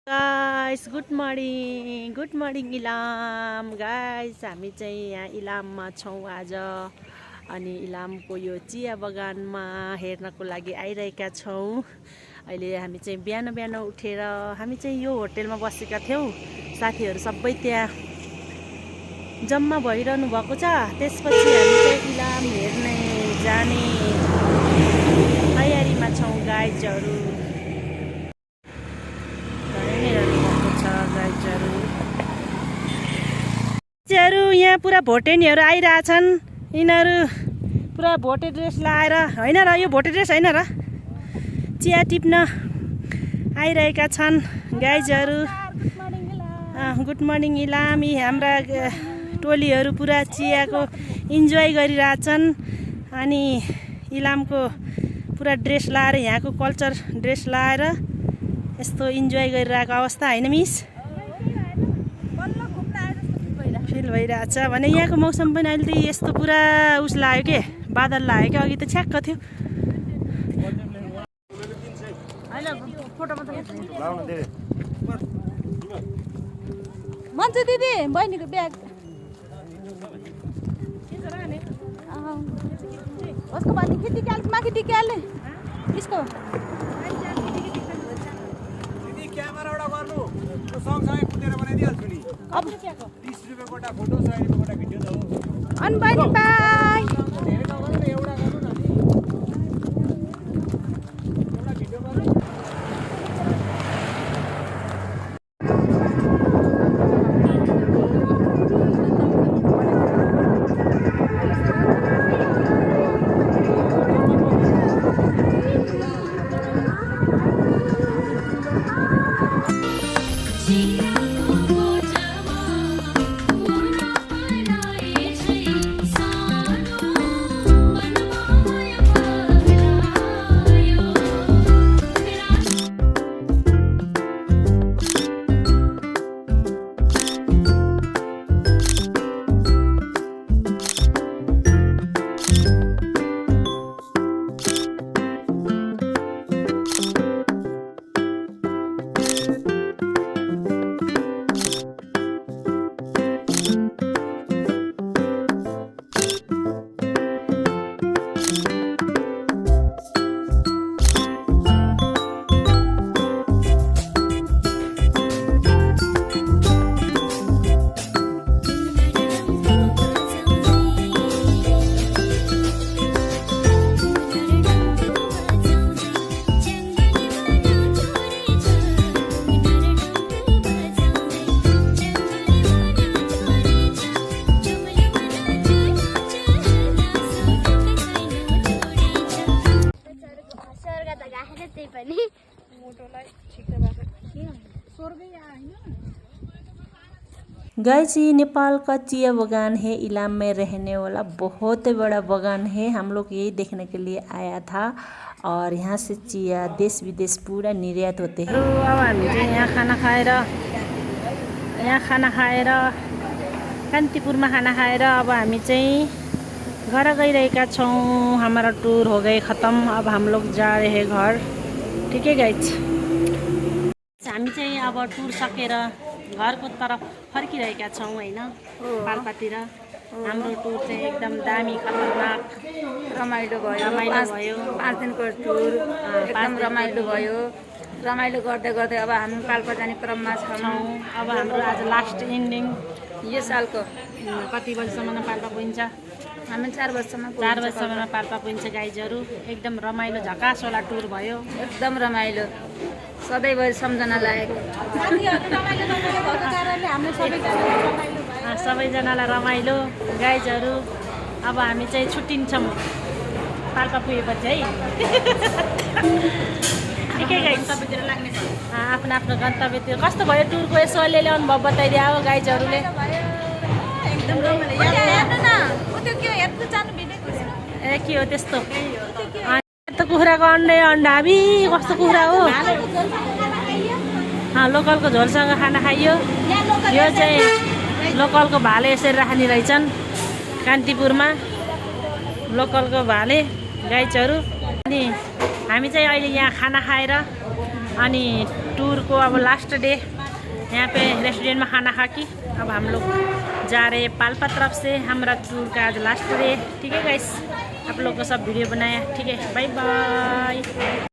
Guys good morning Ilam guys हामी चाहिँ यहाँ इलाममा छौँ आज अनि इलामको यो चिया बगानमा हेर्नको लागि आइरहेका छौँ। अहिले हामी चाहिँ बिहान उठेर हामी चाहिँ यो होटलमा बसेका थियौँ। साथीहरू सबै त्यहाँ जम्मा भइरहनु भएको छ। त्यसपछि हामी चाहिँ इलाम हेर्ने जाने तयारीमा छौँ गाइजहरू। यहाँ पुरा भोटेनीहरू आइरहेछन्। यिनीहरू पुरा भोटे ड्रेस लाएर होइन र यो भोटे ड्रेस होइन र चिया टिप्न आइरहेका छन् गाइजहरू। Good morning Ilam. हाम्रा टोलीहरू पुरा चियाको इन्जोय गरिरहेछन् अनि इलामको पुरा ड्रेस लाएर यहाँको कल्चर ड्रेस लाएर यस्तो इन्जोय गरिरहेको अवस्था होइन मिस? फिल भइरहेछ भने यहाँको मौसम पनि अहिले त यस्तो पुरा उस लाग्यो के बादल लाग्यो क्या। अघि त छ्याक्क थियो। मन्जु दिदी बहिनीको ब्याग उसको बाद खेती क्या माथि टिकाले इसको क्यामेरा एउटा गर्नु सँगसँगै कुदेर बनाइदिइहाल्छु नि। अब 30 रुपैयाँ गोटा फोटो 100 रुपैयाँ गोटा भिडियो त हो। अनि बहिनी बाई धेरै नगर्नु न, एउटा गर्नु न नि। एउटा भिडियो गर्नु। गाइस ये नेपाल का चिया बगान है। इलाम में रहने वाला बहुत बड़ा बगान है। हम लोग यही देखने के लिए आया था और यहाँ से चिया देश विदेश पूरा निर्यात होते हैं। अब हामी चाहिँ यहाँ खाना खाएर कान्तिपुरमा खाना खाएर अब हामी चाहिँ घर गइरहेका छौँ। हमारा टूर हो गए ख़त्म। अब हम लोग जा रहे घर। ठीक है गाइस, हामी चाहिँ अब टूर सकेर घरको तरफ फर्किरहेका छौँ होइन पाल्पातिर। हाम्रो टुर चाहिँ एकदम दामी खतरनाक रमाइलो भयो। 5 दिनको टुर एकदम रमाइलो भयो। रमाइलो गर्दै गर्दै अब हामी पाल्पा जाने क्रममा छौँ। अब हाम्रो आज लास्ट इन्डिङ यो सालको। कति बजीसम्म पाल्पा पुगिन्छ? हामी 4 बजीसम्म पाल्पा पुगिन्छ गाइजहरू। एकदम रमाइलो झकासवाला टुर भयो। एकदम रमाइलो, सधैँभरि सम्झना लायक। सबैजनालाई रमाइलो गाइजहरू। अब हामी चाहिँ छुट्टिन्छौँ पाल्पा पुगेपछि है। ठिकै गाइज, आफ्नो आफ्नो गन्तव्यतिर कस्तो भयो टुरको यसो अलिअलि अनुभव बताइदियो अब गाइजहरूले। ए के हो त्यस्तो? त कुखुराको अन्डा हाबी कस्तो कुखुरा हो? लोकलको झोलसँग खाना खाइयो। यो चाहिँ लोकलको भाले यसरी राख्ने रहेछन् कान्तिपुरमा। लोकलको भाले गाइजहरू। अनि हामी चाहिँ अहिले यहाँ खाना खाएर अनि टूर को अब लास्ट डे यहाँ पे रेस्टोरेंट में खाना खा के अब हम लोग जा रहे हैं पाल्पा तरफ से। हमारा टूर का आज लास्ट डे। ठीक है गाइस, आप लोग को सब वीडियो बनाया। ठीक है, बाय बाय।